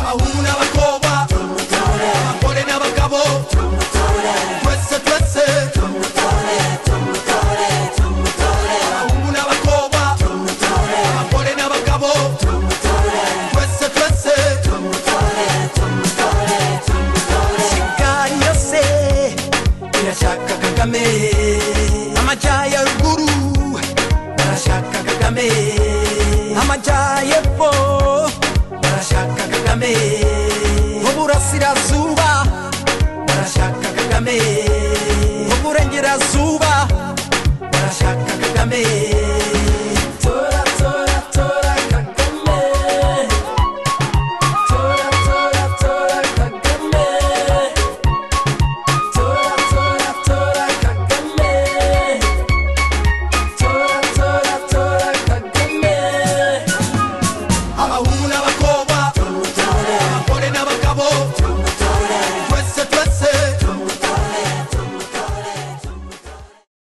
abahungu n'abakobwa abagore n'abagabo twese twese abahungu n'abakobwa abagore n'abagabo twese twese Kigali yose irashaka Kagame amajya ya ruguru barashaka Kagame amajya y'epfo barashaka Kagame uburasirazuba barashaka Kagame uburengerazuba barashaka Kagame